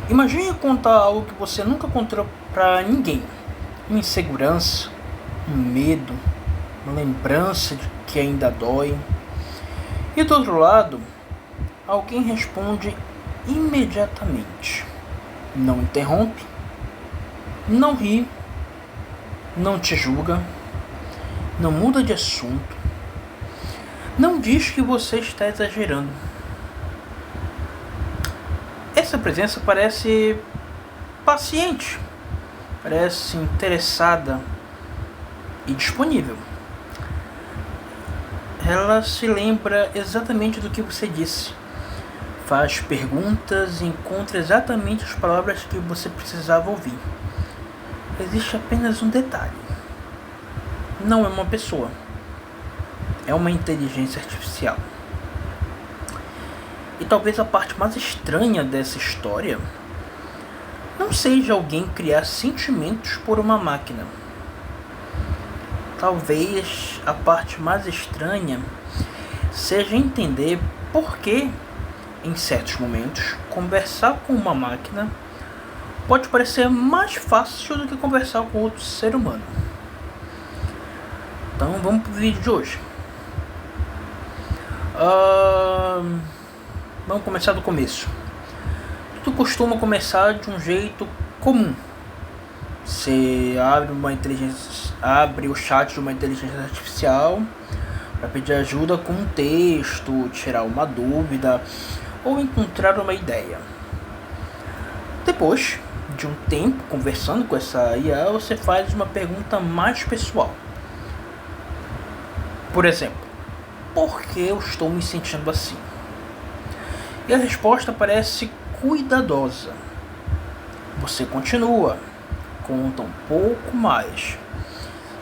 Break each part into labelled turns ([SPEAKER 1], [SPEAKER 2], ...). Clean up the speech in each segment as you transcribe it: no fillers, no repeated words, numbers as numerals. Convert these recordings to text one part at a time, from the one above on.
[SPEAKER 1] Imagine contar algo que você nunca contou pra ninguém. Uma insegurança, um medo, uma lembrança de que ainda dói. E do outro lado, alguém responde imediatamente. Não interrompe, não ri, não te julga, não muda de assunto, não diz que você está exagerando. Essa presença parece paciente, parece interessada e disponível. Ela se lembra exatamente do que você disse, faz perguntas e encontra exatamente as palavras que você precisava ouvir. Existe apenas um detalhe: não é uma pessoa, é uma inteligência artificial. E talvez a parte mais estranha dessa história não seja alguém criar sentimentos por uma máquina. Talvez a parte mais estranha seja entender por que, em certos momentos, conversar com uma máquina pode parecer mais fácil do que conversar com outro ser humano. Então vamos pro vídeo de hoje. Vamos começar do começo. Tudo costuma começar de um jeito comum. Você abre o chat de uma inteligência artificial para pedir ajuda com um texto, tirar uma dúvida ou encontrar uma ideia. Depois de um tempo conversando com essa IA, você faz uma pergunta mais pessoal. Por exemplo, por que eu estou me sentindo assim? E a resposta parece cuidadosa. Você continua, conta um pouco mais.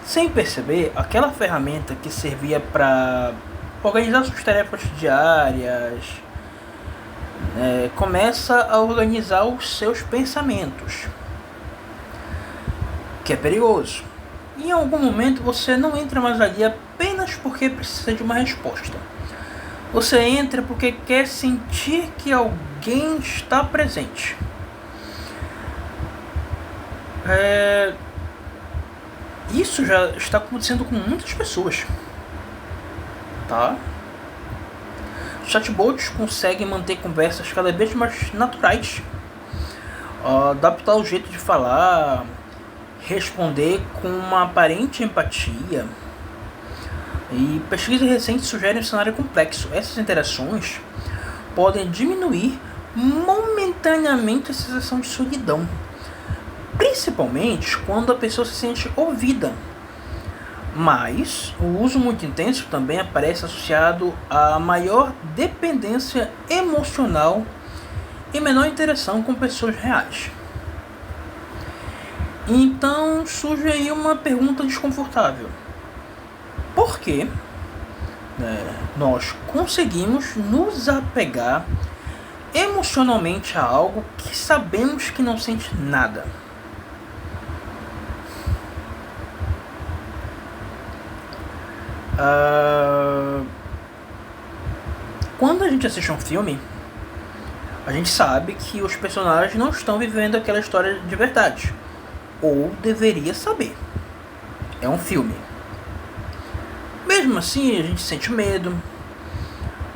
[SPEAKER 1] Sem perceber, aquela ferramenta que servia para organizar suas tarefas diárias, começa a organizar os seus pensamentos, que é perigoso. Em algum momento você não entra mais ali apenas porque precisa de uma resposta. Você entra porque quer sentir que alguém está presente. Isso já está acontecendo com muitas pessoas, tá? Chatbots conseguem manter conversas cada vez mais naturais, adaptar o jeito de falar, responder com uma aparente empatia. E pesquisas recentes sugerem um cenário complexo. Essas interações podem diminuir momentaneamente a sensação de solidão, principalmente quando a pessoa se sente ouvida. Mas o uso muito intenso também aparece associado a maior dependência emocional e menor interação com pessoas reais. Então surge aí uma pergunta desconfortável. Por que nós conseguimos nos apegar emocionalmente a algo que sabemos que não sente nada? Quando a gente assiste um filme, a gente sabe que os personagens não estão vivendo aquela história de verdade, ou deveria saber. É um filme. Mesmo assim, a gente sente medo,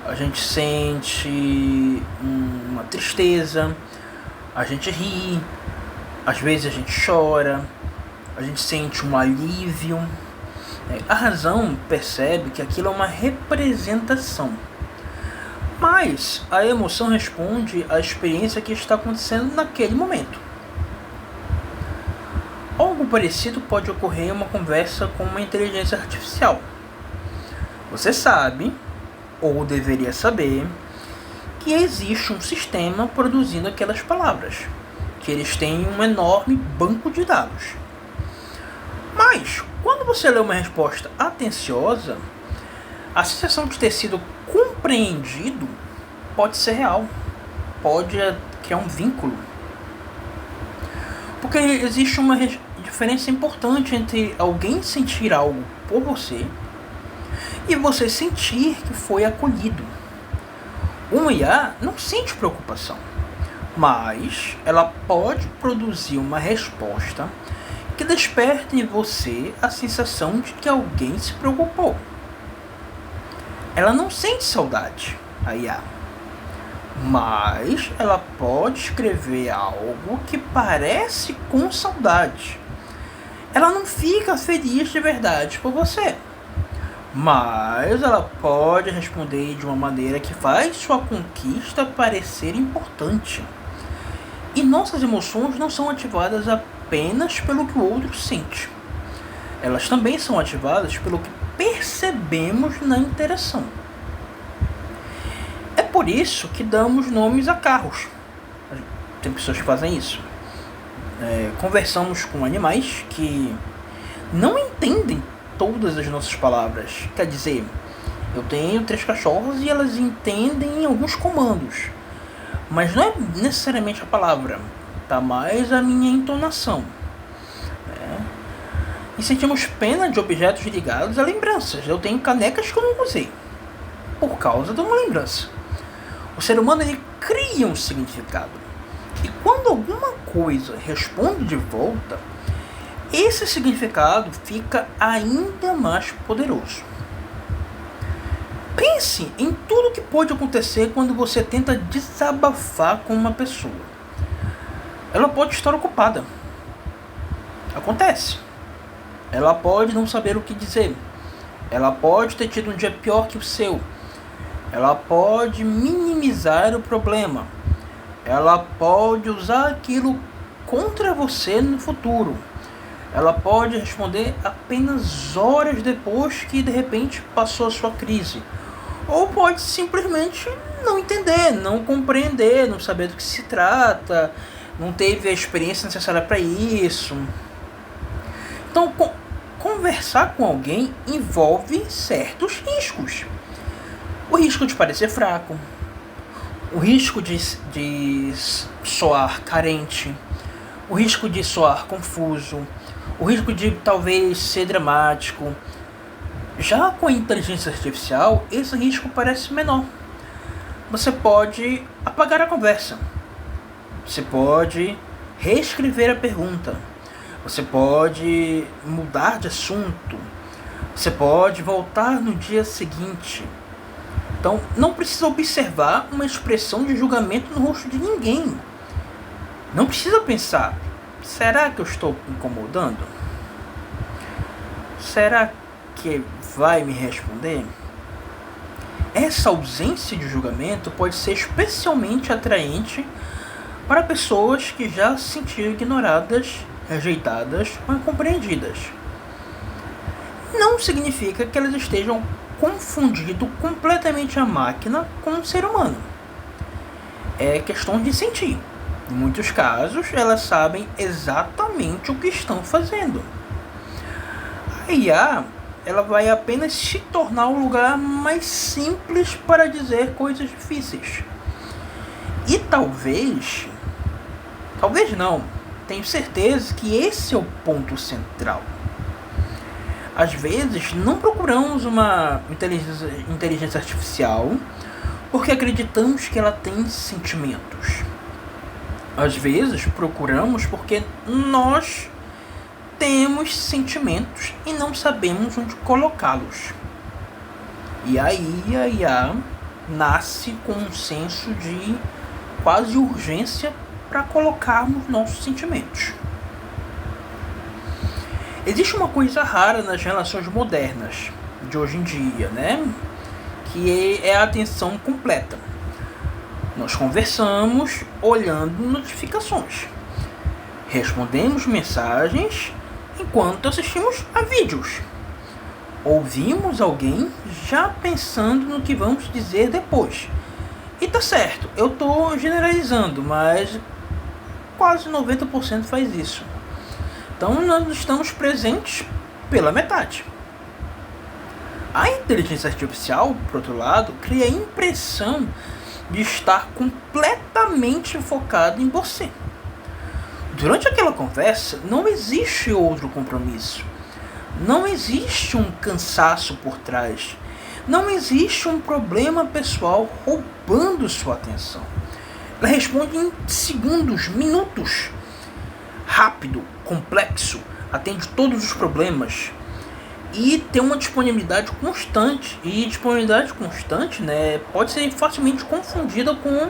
[SPEAKER 1] a gente sente uma tristeza, a gente ri, às vezes a gente chora, a gente sente um alívio. A razão percebe que aquilo é uma representação, mas a emoção responde à experiência que está acontecendo naquele momento. Algo parecido pode ocorrer em uma conversa com uma inteligência artificial. Você sabe, ou deveria saber, que existe um sistema produzindo aquelas palavras, que eles têm um enorme banco de dados. Mas, quando você lê uma resposta atenciosa, a sensação de ter sido compreendido pode ser real, pode criar um vínculo. Porque existe uma diferença importante entre alguém sentir algo por você e você sentir que foi acolhido. Uma IA não sente preocupação. mas ela pode produzir uma resposta que desperte em você a sensação de que alguém se preocupou. Ela não sente saudade, a IA, mas ela pode escrever algo que parece com saudade. Ela não fica feliz de verdade por você, mas ela pode responder de uma maneira que faz sua conquista parecer importante. E nossas emoções não são ativadas apenas pelo que o outro sente. Elas também são ativadas pelo que percebemos na interação. É por isso que damos nomes a carros. Tem pessoas que fazem isso. Conversamos com animais que não entendem todas as nossas palavras. Quer dizer, eu tenho 3 cachorros e elas entendem alguns comandos, mas não é necessariamente a palavra, tá mais a minha entonação. E sentimos pena de objetos ligados a lembranças. Eu tenho canecas que eu não usei por causa de uma lembrança. O ser humano, ele cria um significado, e quando alguma coisa responde de volta, esse significado fica ainda mais poderoso. Pense em tudo que pode acontecer quando você tenta desabafar com uma pessoa. Ela pode estar ocupada. Acontece. Ela pode não saber o que dizer. Ela pode ter tido um dia pior que o seu. Ela pode minimizar o problema. Ela pode usar aquilo contra você no futuro. Ela pode responder apenas horas depois que de repente passou a sua crise. Ou pode simplesmente não entender, não compreender, não saber do que se trata, não teve a experiência necessária para isso. Então, conversar com alguém envolve certos riscos. O risco de parecer fraco, o risco de soar carente, o risco de soar confuso, o risco de talvez ser dramático. Já com a inteligência artificial, esse risco parece menor. Você pode apagar a conversa, você pode reescrever a pergunta, você pode mudar de assunto, você pode voltar no dia seguinte. Então, não precisa observar uma expressão de julgamento no rosto de ninguém. Não precisa pensar, será que eu estou incomodando? Será que vai me responder? Essa ausência de julgamento pode ser especialmente atraente para pessoas que já se sentiram ignoradas, rejeitadas ou incompreendidas. Não significa que elas estejam confundindo completamente a máquina com o ser humano. É questão de sentir. Em muitos casos, elas sabem exatamente o que estão fazendo. A IA, ela vai apenas se tornar um lugar mais simples para dizer coisas difíceis. E talvez não, tenho certeza que esse é o ponto central. Às vezes, não procuramos uma inteligência artificial porque acreditamos que ela tem sentimentos. Às vezes, procuramos porque nós temos sentimentos e não sabemos onde colocá-los. E aí a IA nasce com um senso de quase urgência para colocarmos nossos sentimentos. Existe uma coisa rara nas relações modernas de hoje em dia, né? Que é a atenção completa. Nós conversamos olhando notificações, respondemos mensagens enquanto assistimos a vídeos, ouvimos alguém já pensando no que vamos dizer depois. E tá certo, eu tô generalizando, mas quase 90% faz isso. Então nós estamos presentes pela metade. A inteligência artificial, por outro lado, cria a impressão de estar completamente focado em você. Durante aquela conversa, não existe outro compromisso. Não existe um cansaço por trás. Não existe um problema pessoal roubando sua atenção. Ela responde em segundos, minutos. Rápido, complexo, atende todos os problemas e tem uma disponibilidade constante. E disponibilidade constante, né, pode ser facilmente confundida com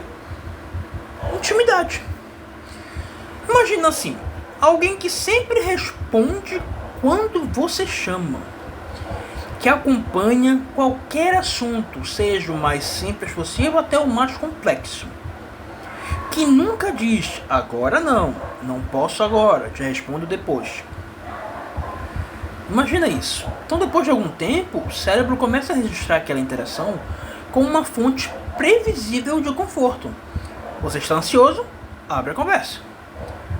[SPEAKER 1] intimidade. Imagina assim, alguém que sempre responde quando você chama, que acompanha qualquer assunto, seja o mais simples possível até o mais complexo, que nunca diz, agora não posso agora, te respondo depois. Imagina isso. Então, depois de algum tempo, o cérebro começa a registrar aquela interação como uma fonte previsível de conforto. Você está ansioso? Abre a conversa.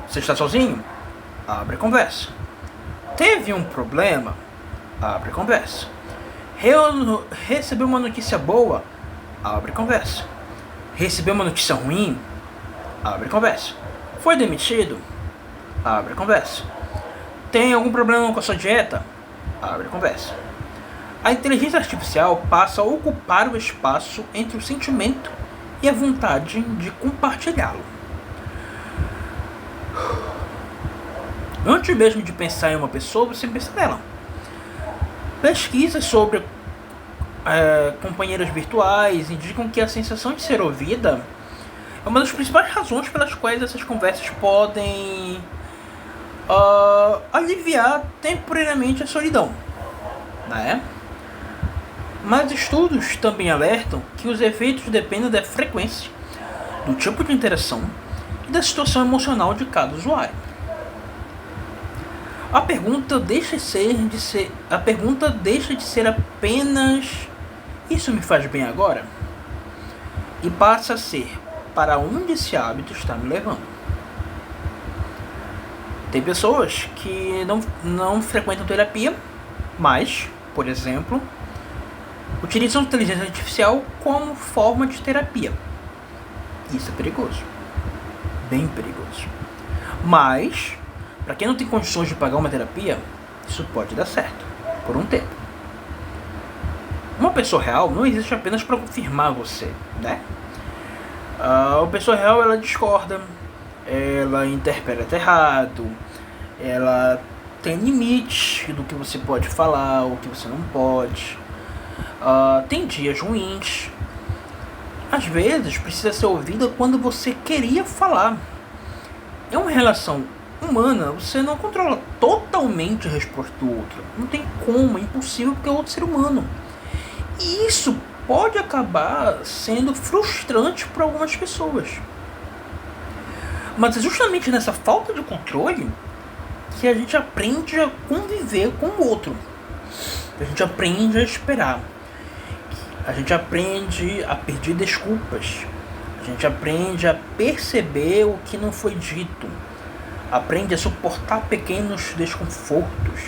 [SPEAKER 1] Você está sozinho? Abre a conversa. Teve um problema? Abre a conversa. Recebeu uma notícia boa? Abre a conversa. Recebeu uma notícia ruim? Abre a conversa. Foi demitido? Abre a conversa. Tem algum problema com a sua dieta? Abre a conversa. A inteligência artificial passa a ocupar o espaço entre o sentimento e a vontade de compartilhá-lo. Antes mesmo de pensar em uma pessoa, você pensa nela. Pesquisas sobre companheiras virtuais indicam que a sensação de ser ouvida é uma das principais razões pelas quais essas conversas podem aliviar temporariamente a solidão, né? Mas estudos também alertam que os efeitos dependem da frequência, do tipo de interação e da situação emocional de cada usuário. A pergunta deixa de ser apenas "isso me faz bem agora?" e passa a ser "para onde esse hábito está me levando?" Tem pessoas que não frequentam terapia, mas, por exemplo, utilizam a inteligência artificial como forma de terapia. Isso é perigoso. Bem perigoso. Mas, para quem não tem condições de pagar uma terapia, isso pode dar certo, por um tempo. Uma pessoa real não existe apenas para confirmar você, né? A pessoa real, ela discorda, ela interpreta errado, ela tem limites do que você pode falar, o que você não pode. Tem dias ruins. Às vezes precisa ser ouvida quando você queria falar. É uma relação humana, você não controla totalmente a resposta do outro. Não tem como, é impossível, porque é outro ser humano. E isso pode acabar sendo frustrante para algumas pessoas. Mas é justamente nessa falta de controle que a gente aprende a conviver com o outro. A gente aprende a esperar. A gente aprende a pedir desculpas. A gente aprende a perceber o que não foi dito. Aprende a suportar pequenos desconfortos.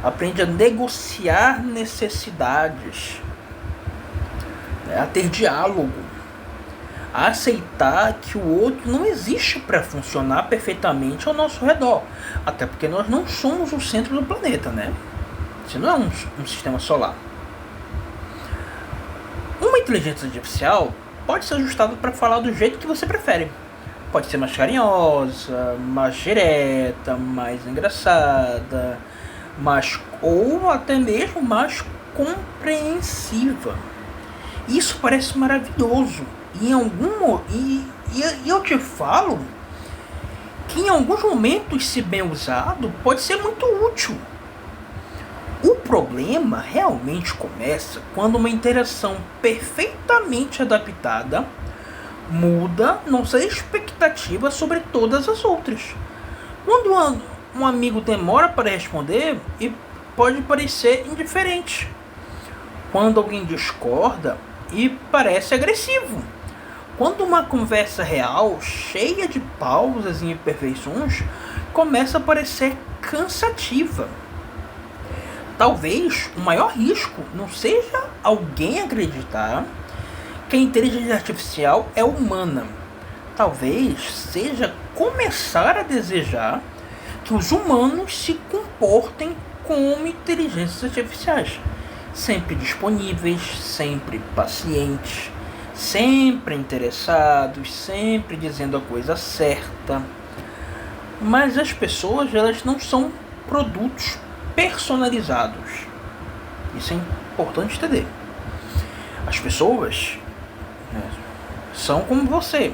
[SPEAKER 1] Aprende a negociar necessidades. A ter diálogo. A aceitar que o outro não existe para funcionar perfeitamente ao nosso redor. Até porque nós não somos o centro do planeta, né? Isso não é um sistema solar. Uma inteligência artificial pode ser ajustada para falar do jeito que você prefere. Pode ser mais carinhosa, mais direta, mais engraçada, ou até mesmo mais compreensiva. Isso parece maravilhoso. E eu te falo que em alguns momentos, se bem usado, pode ser muito útil. O problema realmente começa quando uma interação perfeitamente adaptada muda nossa expectativa sobre todas as outras. Quando um amigo demora para responder, e pode parecer indiferente. Quando alguém discorda, e parece agressivo. Quando uma conversa real, cheia de pausas e imperfeições, começa a parecer cansativa. Talvez o maior risco não seja alguém acreditar que a inteligência artificial é humana. Talvez seja começar a desejar que os humanos se comportem como inteligências artificiais, sempre disponíveis, sempre pacientes, sempre interessados, sempre dizendo a coisa certa. Mas as pessoas, elas não são produtos personalizados. Isso é importante entender. As pessoas, né, são como você.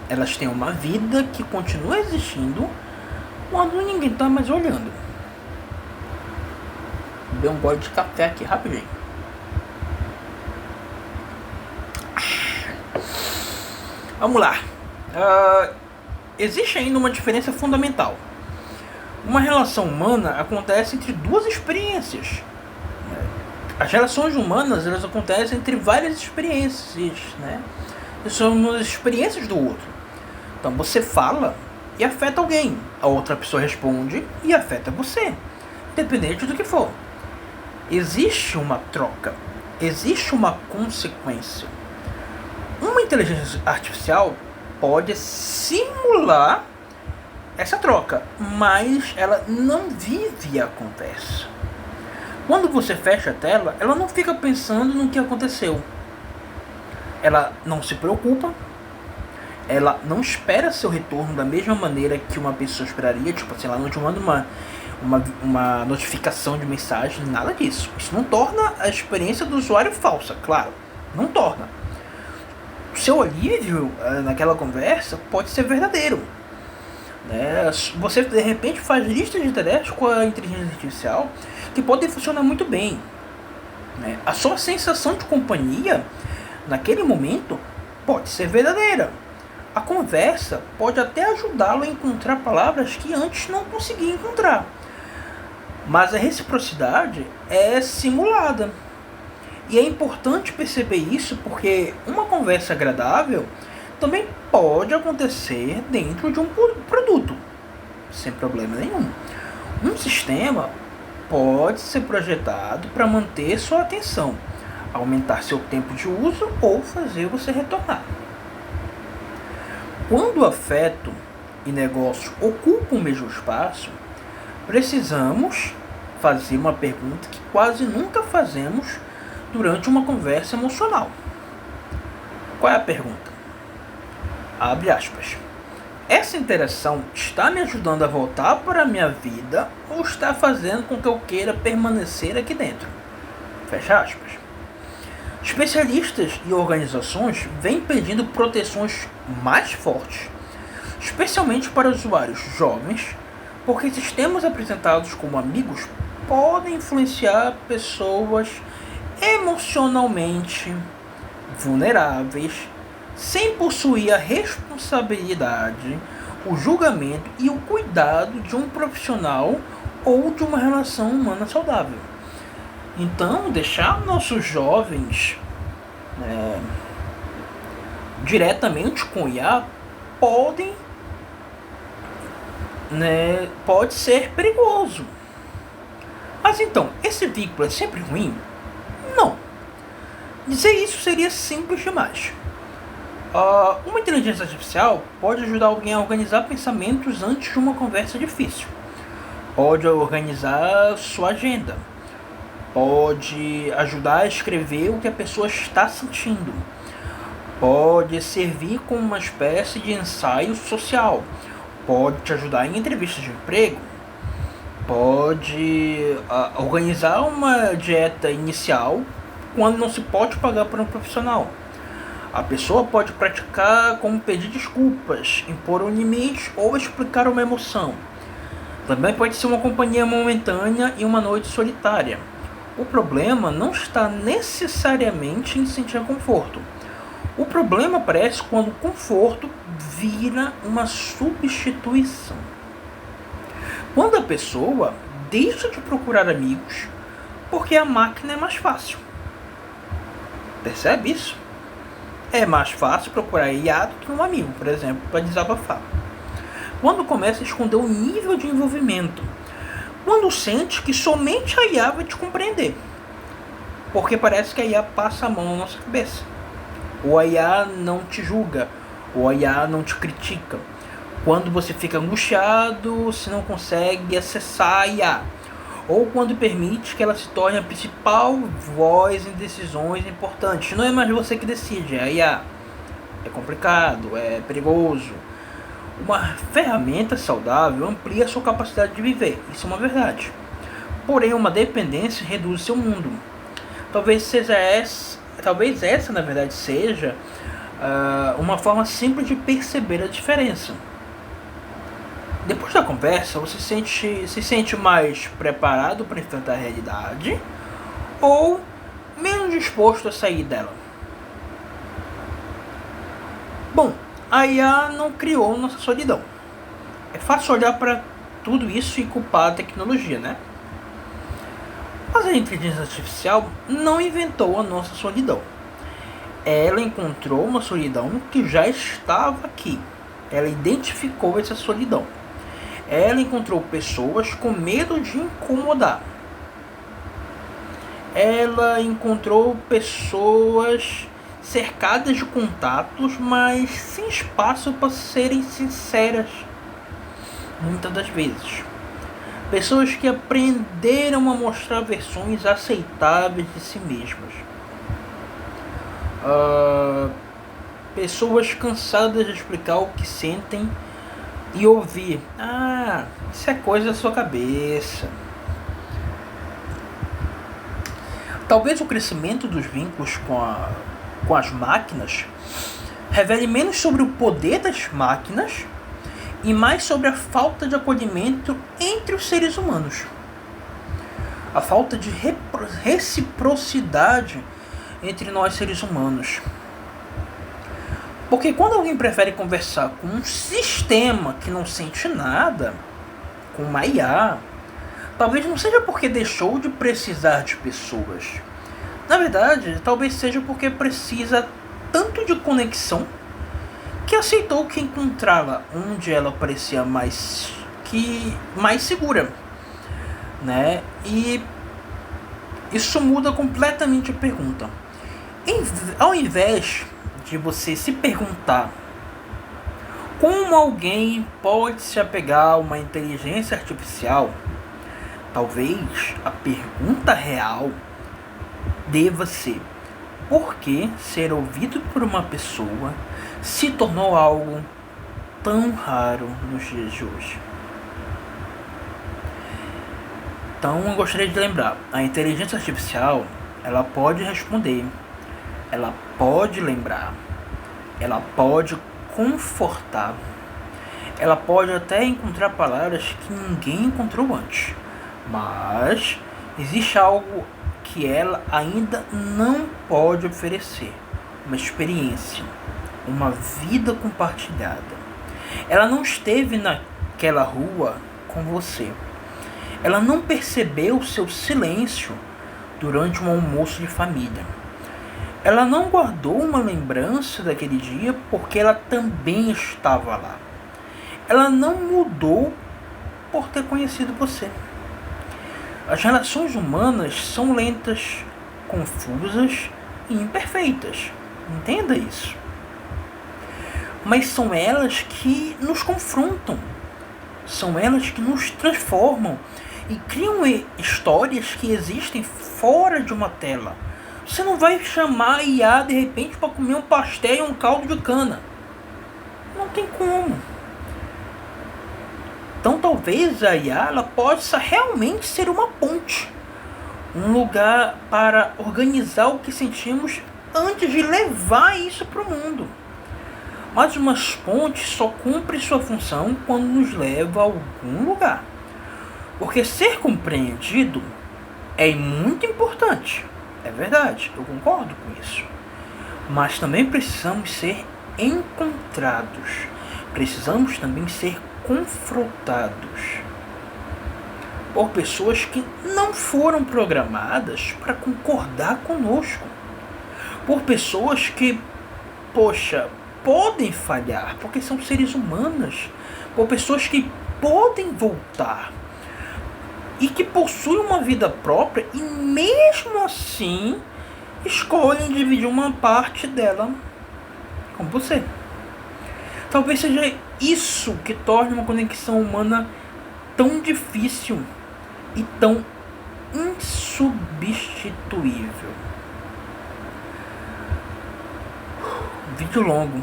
[SPEAKER 1] Elas têm uma vida que continua existindo quando ninguém está mais olhando. Vou beber um gole de café aqui rapidinho. Vamos lá. Existe ainda uma diferença fundamental. Uma relação humana acontece entre duas experiências. As relações humanas, elas acontecem entre várias experiências, né? São as experiências do outro. Então você fala e afeta alguém. A outra pessoa responde e afeta você. Independente do que for. Existe uma troca. Existe uma consequência. Uma inteligência artificial pode simular essa troca, mas ela não vive a conversa. Quando você fecha a tela, ela não fica pensando no que aconteceu. Ela não se preocupa. Ela não espera seu retorno da mesma maneira que uma pessoa esperaria. Tipo assim, ela não te manda uma notificação de mensagem, nada disso. Isso não torna a experiência do usuário falsa, claro. Não torna. O seu alívio naquela conversa pode ser verdadeiro. Né? Você de repente faz listas de tarefas com a inteligência artificial que podem funcionar muito bem. Né? A sua sensação de companhia naquele momento pode ser verdadeira. A conversa pode até ajudá-lo a encontrar palavras que antes não conseguia encontrar. Mas a reciprocidade é simulada. E é importante perceber isso porque uma conversa agradável também pode acontecer dentro de um produto, sem problema nenhum. Um sistema pode ser projetado para manter sua atenção, aumentar seu tempo de uso ou fazer você retornar. Quando o afeto e negócio ocupam o mesmo espaço, precisamos fazer uma pergunta que quase nunca fazemos durante uma conversa emocional. Qual é a pergunta? Abre aspas. Essa interação está me ajudando a voltar para a minha vida ou está fazendo com que eu queira permanecer aqui dentro? Fecha aspas. Especialistas e organizações vêm pedindo proteções mais fortes, especialmente para usuários jovens, porque sistemas apresentados como amigos podem influenciar pessoas emocionalmente vulneráveis, sem possuir a responsabilidade, o julgamento e o cuidado de um profissional ou de uma relação humana saudável. Então, deixar nossos jovens diretamente com IA pode ser perigoso. Mas então, esse vínculo é sempre ruim? Não. Dizer isso seria simples demais. Uma inteligência artificial pode ajudar alguém a organizar pensamentos antes de uma conversa difícil. Pode organizar sua agenda. Pode ajudar a escrever o que a pessoa está sentindo. Pode servir como uma espécie de ensaio social. Pode te ajudar em entrevistas de emprego. Pode organizar uma dieta inicial quando não se pode pagar por um profissional. A pessoa pode praticar como pedir desculpas, impor um limite ou explicar uma emoção. Também pode ser uma companhia momentânea e uma noite solitária. O problema não está necessariamente em sentir conforto. O problema aparece quando o conforto vira uma substituição. Quando a pessoa deixa de procurar amigos porque a máquina é mais fácil. Percebe isso? É mais fácil procurar IA do que um amigo, por exemplo, para desabafar. Quando começa a esconder o nível de envolvimento. Quando sente que somente a IA vai te compreender. Porque parece que a IA passa a mão na nossa cabeça. Ou a IA não te julga. Ou a IA não te critica. Quando você fica angustiado, se não consegue acessar a IA. ou quando permite que ela se torne a principal voz em decisões importantes. Não é mais você que decide, é a IA. É complicado, é perigoso. Uma ferramenta saudável amplia sua capacidade de viver, isso é uma verdade. Porém, uma dependência reduz seu mundo. Talvez essa na verdade seja uma forma simples de perceber a diferença. Depois da conversa, você se sente mais preparado para enfrentar a realidade ou menos disposto a sair dela? Bom, a IA não criou nossa solidão. É fácil olhar para tudo isso e culpar a tecnologia, né? Mas a inteligência artificial não inventou a nossa solidão. Ela encontrou uma solidão que já estava aqui. Ela identificou essa solidão. Ela encontrou pessoas com medo de incomodar. Ela encontrou pessoas cercadas de contatos, mas sem espaço para serem sinceras. Muitas das vezes. Pessoas que aprenderam a mostrar versões aceitáveis de si mesmas. Pessoas cansadas de explicar o que sentem e ouvir: ah, isso é coisa da sua cabeça. Talvez o crescimento dos vínculos com as máquinas revele menos sobre o poder das máquinas e mais sobre a falta de acolhimento entre os seres humanos. A falta de reciprocidade entre nós seres humanos. Porque quando alguém prefere conversar com um sistema que não sente nada, com uma IA, talvez não seja porque deixou de precisar de pessoas. Na verdade, talvez seja porque precisa tanto de conexão que aceitou que encontrá-la onde ela parecia mais segura, né? E isso muda completamente a pergunta. Ao invés de você se perguntar como alguém pode se apegar a uma inteligência artificial, talvez a pergunta real deva ser: por que ser ouvido por uma pessoa se tornou algo tão raro nos dias de hoje? Então eu gostaria de lembrar, a inteligência artificial, ela pode responder, ela pode lembrar, ela pode confortar, ela pode até encontrar palavras que ninguém encontrou antes, mas existe algo que ela ainda não pode oferecer: uma experiência, uma vida compartilhada. Ela não esteve naquela rua com você. Ela não percebeu seu silêncio durante um almoço de família. Ela não guardou uma lembrança daquele dia porque ela também estava lá. Ela não mudou por ter conhecido você. As relações humanas são lentas, confusas e imperfeitas. Entenda isso. Mas são elas que nos confrontam. São elas que nos transformam e criam histórias que existem fora de uma tela. Você não vai chamar a IA de repente para comer um pastel e um caldo de cana. Não tem como. Então talvez a IA ela possa realmente ser uma ponte. Um lugar para organizar o que sentimos antes de levar isso para o mundo. Mas uma ponte só cumpre sua função quando nos leva a algum lugar. Porque ser compreendido é muito importante. É verdade, eu concordo com isso. Mas também precisamos ser encontrados. Precisamos também ser confrontados por pessoas que não foram programadas para concordar conosco. Por pessoas que, podem falhar, porque são seres humanos. Por pessoas que podem voltar e que possuem uma vida própria e mesmo assim escolhem dividir uma parte dela com você. Talvez seja isso que torne uma conexão humana tão difícil e tão insubstituível. Vídeo longo,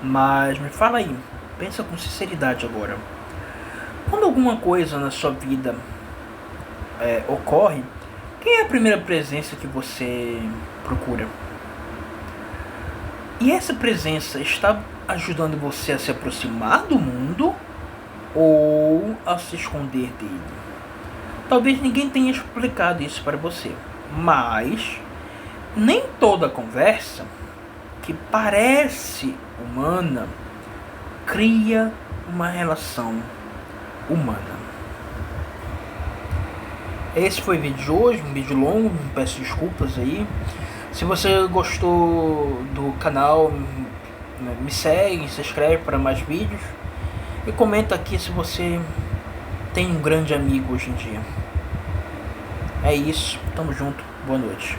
[SPEAKER 1] mas me fala aí, pensa com sinceridade agora. Quando alguma coisa na sua vida ocorre, quem é a primeira presença que você procura? E essa presença está ajudando você a se aproximar do mundo ou a se esconder dele? Talvez ninguém tenha explicado isso para você, mas nem toda conversa que parece humana cria uma relação humana. Esse foi o vídeo de hoje, um vídeo longo, peço desculpas aí. Se você gostou do canal, me segue, se inscreve para mais vídeos e comenta aqui se você tem um grande amigo hoje em dia. É isso, tamo junto, boa noite.